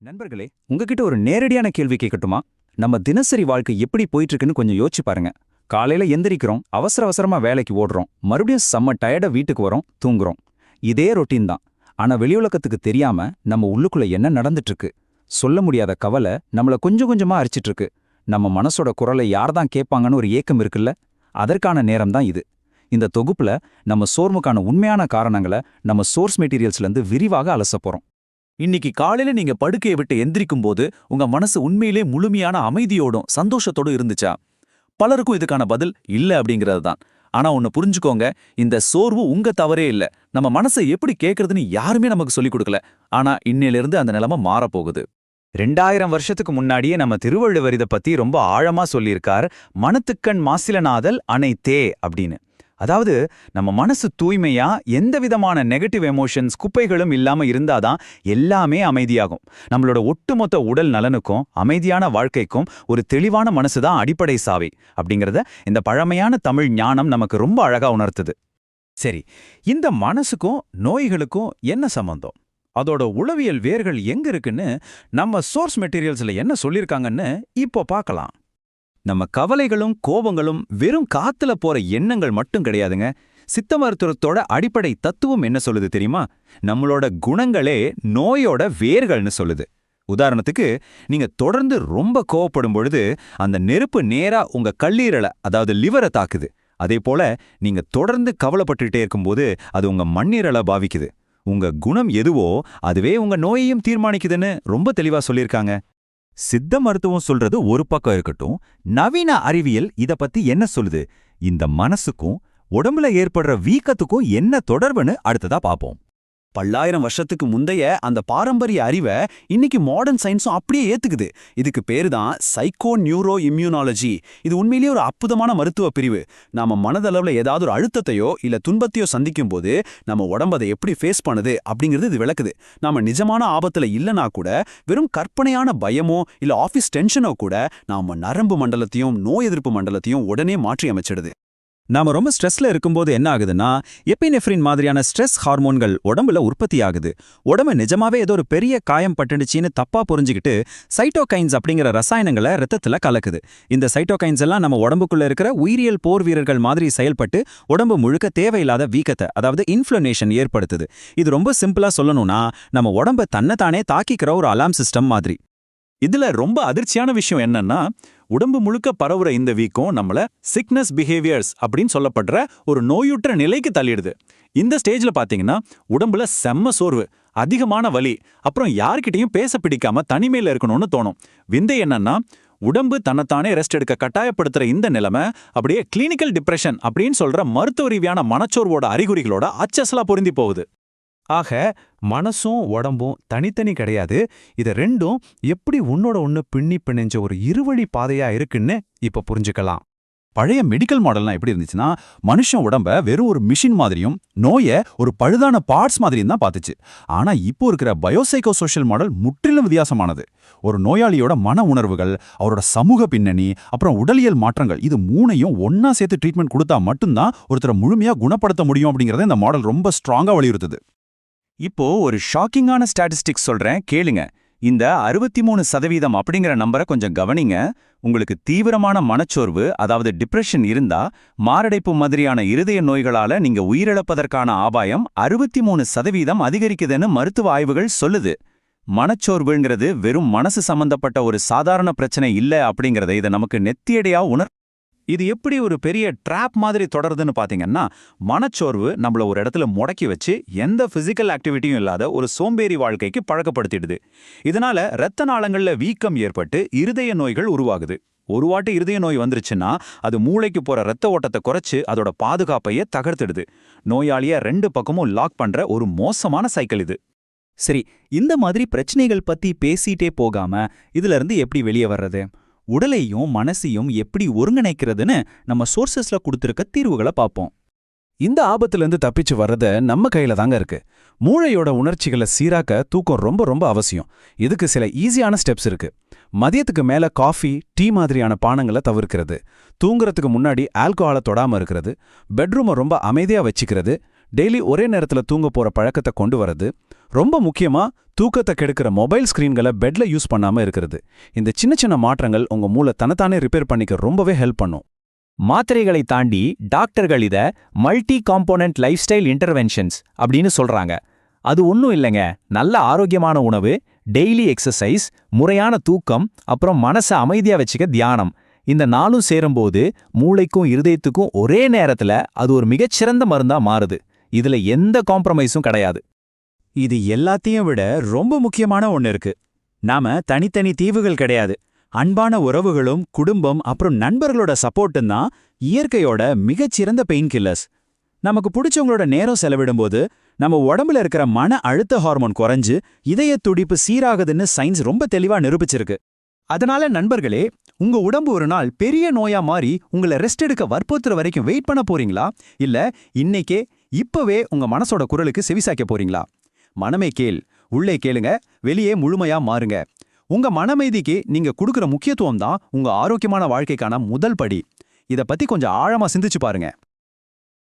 நண்பர்களே, உங்ககிட்ட ஒரு நேரடியான கேள்வி கேட்கட்டுமா? நம்ம தினசரி வாழ்க்கை எப்படி போயிட்டு இருக்குன்னு கொஞ்சம் யோசிச்சு பாருங்க. காலையில எந்திரிக்கிறோம், அவசர அவசரமா வேலைக்கு ஓடுறோம், மறுபடியும் செம்ம டயர்டா வீட்டுக்கு வரோம், தூங்குறோம். இதே ரொட்டீன் தான். ஆனா வெளியுலகத்துக்கு தெரியாம நம்ம உள்ளுக்குள்ள என்ன நடந்துட்டு இருக்கு? சொல்ல முடியாத கவலை நம்மள கொஞ்சம் கொஞ்சமா அரிச்சிட்டு இருக்கு. நம்ம மனசோட குரலை யார் தான் கேட்பாங்கன்னு ஒரு ஏக்கம் இருக்குல்ல? அதற்கான நேரம் தான் இது. இந்த தொகுப்புல நம்ம சோர்வுக்கான உண்மையான காரணங்களை நம்ம சோர்ஸ் மெட்டீரியல்ஸ்ல இருந்து விரிவாக அலச போறோம். இன்னைக்கு காலையில நீங்க படுக்கையை விட்டு எந்திரிக்கும் போது உங்க மனசு உண்மையிலே முழுமையான அமைதியோடும் சந்தோஷத்தோடும் இருந்துச்சா? பலருக்கும் இதுக்கான பதில் இல்ல அப்படிங்கிறது தான். ஆனா ஒன்னு புரிஞ்சுக்கோங்க, இந்த சோர்வு உங்க தவறே இல்ல. நம்ம மனசை எப்படி கேட்கறதுன்னு யாருமே நமக்கு சொல்லிக் கொடுக்கல. ஆனா இன்னையிலிருந்து அந்த நிலைமை மாறப்போகுது. 2000 வருஷத்துக்கு முன்னாடியே நம்ம திருவள்ளுவர் இதை பத்தி ரொம்ப ஆழமா சொல்லியிருக்கார். மனத்துக்கண் மாசிலனாதல் அனைத்தே அப்படின்னு. அதாவது நம்ம மனசு தூய்மையா எந்த விதமான நெகட்டிவ் எமோஷன்ஸ் குப்பைகளும் இல்லாம இருந்தாதான் எல்லாமே அமைதியாகும். நம்மளோட ஒட்டுமொத்த உடல் நலனுக்கும் அமைதியான வாழ்க்கைக்கும் ஒரு தெளிவான மனசு தான் அடிப்படை சாவி அப்படிங்கறத இந்த பழமையான தமிழ் ஞானம் நமக்கு ரொம்ப அழகா உணர்த்துது. சரி, இந்த மனசுக்கும் நோய்களுக்கும் என்ன சம்பந்தம்? அதோட உளவியல் வேர்கள் எங்க இருக்குன்னு நம்ம சோர்ஸ் மெட்டீரியல்ஸ்ல என்ன சொல்லியிருக்காங்கன்னு இப்போ பார்க்கலாம். நம்ம கவலைகளும் கோபங்களும் வெறும் காத்துல போற எண்ணங்கள் மட்டும் கிடையாதுங்க. சித்த மருத்துவத்தோட அடிப்படை தத்துவம் என்ன சொல்லுது தெரியுமா? நம்மளோட குணங்களே நோயோட வேர்கள்னு சொல்லுது. உதாரணத்துக்கு, நீங்க தொடர்ந்து ரொம்ப கோவப்படும் பொழுது அந்த நெருப்பு நேரா உங்க கல்லீரலை, அதாவது லிவரை தாக்குது. அதே போல நீங்க தொடர்ந்து கவலைப்பட்டுட்டே இருக்கும்போது அது உங்க மண்ணீரலை பாவிக்குது. உங்க குணம் எதுவோ அதுவே உங்க நோயையும் தீர்மானிக்குதுன்னு ரொம்ப தெளிவா சொல்லியிருக்காங்க. சித்த மருத்துவம் சொல்றது ஒரு பக்கம் இருக்கட்டும், நவீன அறிவியல் இத பத்தி என்ன சொல்லுது? இந்த மனசுக்கும் உடம்புல ஏற்படுற வீக்கத்துக்கும் என்ன தொடர்புன்னு அடுத்ததா பாப்போம். பல்லாயிரம் வருஷத்துக்கு முந்தைய அந்த பாரம்பரிய அறிவை இன்னைக்கு மாடர்ன் சயின்ஸும் அப்படியே ஏத்துக்குது. இதுக்கு பேரு தான் சைக்கோ நியூரோ இம்யூனாலஜி. இது உண்மையிலேயே ஒரு அற்புதமான மருத்துவ பிரிவு. நாம மனதளவுல ஏதாவது ஒரு அழுத்தத்தையோ இல்ல துன்பத்தையோ சந்திக்கும் போது நம்ம உடம்பு அதை எப்படி ஃபேஸ் பண்ணுது அப்படிங்கிறது இது விளக்குது. நாம நிஜமான ஆபத்துல இல்லனா கூட வெறும் கற்பனையான பயமோ இல்ல ஆபீஸ் டென்ஷனோ கூட நாம நரம்பு மண்டலத்தையும் நோய் எதிர்ப்பு மண்டலத்தையும் உடனே மாற்றி அமைச்சிடுது. நாம ரொம்ப ஸ்ட்ரெஸ்ல இருக்கும்போது என்ன ஆகுதுன்னா, எபினெஃப்ரின் மாதிரியான ஸ்ட்ரெஸ் ஹார்மோன்கள் உடம்புல உற்பத்தி ஆகுது. உடம்பு நிஜமாவே ஏதோ ஒரு பெரிய காயம் பட்டுடுச்சின்னு தப்பா புரிஞ்சுக்கிட்டு சைட்டோகைன்ஸ் அப்படிங்கிற ரசாயனங்களை ரத்தத்துல கலக்குது. இந்த சைட்டோகைன்ஸ் எல்லாம் நம்ம உடம்புக்குள்ள இருக்கிற உயிரியல் போர் வீரர்கள் மாதிரி செயல்பட்டு உடம்பு முழுக்க தேவையில்லாத வீக்கத்தை, அதாவது இன்ஃப்ளமேஷன் ஏற்படுத்துது. இது ரொம்ப சிம்பிளா சொல்லணும்னா, நம்ம உடம்ப தன்னைத்தானே தாக்கிக்கிற ஒரு அலாம் சிஸ்டம் மாதிரி. இதுல ரொம்ப அதிர்ச்சியான விஷயம் என்னன்னா, உடம்பு முழுக்க பரவுற இந்த வீக்கம் நம்மள சிக்னஸ் பிஹேவியர்ஸ் அப்படின்னு சொல்லப்படுற ஒரு நோயுற்ற நிலைக்கு தள்ளிடுது. இந்த ஸ்டேஜ்ல பாத்தீங்கன்னா உடம்புல செம்ம சோர்வு, அதிகமான வலி, அப்புறம் யார்கிட்டையும் பேச பிடிக்காம தனிமையில இருக்கணும்னு தோணும். விந்தை என்னன்னா, உடம்பு தன்னைத்தானே ரெஸ்ட் எடுக்க கட்டாயப்படுத்துற இந்த நிலைமை அப்படியே கிளினிக்கல் டிப்ரெஷன் அப்படின்னு சொல்ற மருத்துவ ரீதியான மனச்சோர்வோட அறிகுறிகளோட அச்சசலா பொருந்தி போகுது. ஆக மனசும் உடம்பும் தனித்தனி கிடையாது. இத ரெண்டும் எப்படி உன்னோட ஒண்ணு பின்னி பிணைஞ்ச ஒரு இருவழி பாதையா இருக்குன்னு இப்ப புரிஞ்சுக்கலாம். பழைய மெடிக்கல் மாடல்லாம் எப்படி இருந்துச்சுன்னா, மனுஷன் உடம்ப வெறும் ஒரு மிஷின் மாதிரியும் நோயை ஒரு பழுதான பார்ட்ஸ் மாதிரியும் தான் பார்த்துச்சு. ஆனா இப்போ இருக்கிற பயோசைக்கோ சோஷியல் மாடல் முற்றிலும் வித்தியாசமானது. ஒரு நோயாளியோட மன உணர்வுகள், அவரோட சமூக பின்னணி, அப்புறம் உடலியல் மாற்றங்கள், இது மூணையும் ஒன்னா சேர்த்து ட்ரீட்மெண்ட் கொடுத்தா மட்டும்தான் ஒருத்தரை முழுமையா குணப்படுத்த முடியும் அப்படிங்கறத இந்த மாடல் ரொம்ப ஸ்ட்ராங்கா வலியுறுத்துது. இப்போ ஒரு ஷாக்கிங்கான ஸ்டாட்டிஸ்டிக்ஸ் சொல்றேன், கேளுங்க. இந்த 63% அப்படிங்கிற நம்பரை கொஞ்சம் கவனிங்க. உங்களுக்கு தீவிரமான மனச்சோர்வு, அதாவது டிப்ரெஷன் இருந்தா மாரடைப்பு மாதிரியான இருதய நோய்களால நீங்க உயிரிழப்பதற்கான ஆபாயம் 63% அதிகரிக்குதுன்னு மருத்துவ ஆய்வுகள் சொல்லுது. மனச்சோர்வுங்கிறது வெறும் மனசு சம்பந்தப்பட்ட ஒரு சாதாரண பிரச்சனை இல்ல அப்படிங்கறத இதை நமக்கு நெத்தியடியா இது எப்படி ஒரு பெரிய ட்ராப் மாதிரி தொடருதுன்னு பாத்தீங்கன்னா, மனச்சோர்வு நம்மள ஒரு இடத்துல முடக்கி வச்சு எந்த பிசிக்கல் ஆக்டிவிட்டியும் இல்லாத ஒரு சோம்பேறி வாழ்க்கைக்கு பழக்கப்படுத்திடுது. இதனால இரத்த நாளங்கள்ல வீக்கம் ஏற்பட்டு இருதய நோய்கள் உருவாகுது. ஒரு வாட்டி இருதய நோய் வந்துருச்சுன்னா அது மூளைக்கு போற இரத்த ஓட்டத்தை குறைச்சு அதோட பாதுகாப்பையே தகர்த்திடுது. நோயாளிய 2 பக்கமும் லாக் பண்ற ஒரு மோசமான சைக்கிள் இது. சரி, இந்த மாதிரி பிரச்சனைகள் பத்தி பேசிட்டே போகாம இதுல இருந்து எப்படி வெளியே வர்றது? உடலையும் மனசையும் எப்படி ஒருங்கிணைக்கிறதுன்னு நம்ம சோர்சஸ்ல கொடுத்திருக்க தீர்வுகளை பார்ப்போம். இந்த ஆபத்திலிருந்து தப்பிச்சு வர்றது நம்ம கையில தாங்க இருக்கு. மூளையோட உணர்ச்சிகளை சீராக்க தூக்கம் ரொம்ப ரொம்ப அவசியம். இதுக்கு சில ஈஸியான ஸ்டெப்ஸ் இருக்கு. மதியத்துக்கு மேல காஃபி, டீ மாதிரியான பானங்களை தவிர்க்கிறது, தூங்குறதுக்கு முன்னாடி ஆல்கஹாலை தொடாம இருக்கிறது, பெட்ரூமை ரொம்ப அமைதியா வச்சுக்கிறது, டெய்லி ஒரே நேரத்துல தூங்க போற பழக்கத்தை கொண்டு வரது, ரொம்ப முக்கியமா தூக்கத்தை கெடுக்கிற மொபைல் ஸ்கிரீன்களை பெட்ல யூஸ் பண்ணாம இருக்கிறது. இந்த சின்ன சின்ன மாற்றங்கள் உங்க மூளை தன்னைத்தானே ரிப்பேர் பண்ணிக்க ரொம்பவே ஹெல்ப் பண்ணும். மாத்திரைகளை தாண்டி டாக்டர்கள் இத multi component life style interventions அப்படின்னு சொல்றாங்க. அது ஒன்றும் இல்லைங்க, நல்ல ஆரோக்கியமான உணவு, டெய்லி எக்ஸசைஸ், முறையான தூக்கம், அப்புறம் மனசை அமைதியா வச்சுக்க தியானம். இந்த நாளும் சேரும்போது மூளைக்கும் இருதயத்துக்கும் ஒரே நேரத்துல அது ஒரு மிகச்சிறந்த மருந்தா மாறுது. இதுல எந்த காம்ப்ரமைஸும் கிடையாது. இது எல்லாத்தையும் விட ரொம்ப முக்கியமான ஒண்ணு இருக்கு. நாம தனித்தனி தீவுகள் கிடையாது. அன்பான உறவுகளும் குடும்பம் அப்புறம் நண்பர்களோட சப்போர்ட்டும் தான் இயற்கையோட மிகச்சிறந்த பெயின் கில்லர்ஸ். நமக்கு பிடிச்சவங்களோட நேரம் செலவிடும்போது நம்ம உடம்புல இருக்கிற மன அழுத்த ஹார்மோன் குறைஞ்சு இதய துடிப்பு சீராகுதுன்னு சயின்ஸ் ரொம்ப தெளிவா நிரூபிச்சிருக்கு. அதனால நண்பர்களே, உங்க உடம்பு ஒரு நாள் பெரிய நோயா மாறி உங்களை ரெஸ்ட் எடுக்க வற்புறுத்துற வரைக்கும் வெயிட் பண்ண போறீங்களா? இல்ல இன்னைக்கே இப்பவே உங்க மனசோட குரலுக்கு செவிசாய்க்க போறீங்களா? மனமே கேள், உள்ளே கேளுங்க, வெளியே முழுமையா மாறுங்க. உங்க மனமைதிக்கு நீங்க கொடுக்கிற முக்கியத்துவம் தான் உங்க ஆரோக்கியமான வாழ்க்கைக்கான முதல் படி. இத பத்தி கொஞ்சம் ஆழமா சிந்திச்சு பாருங்க.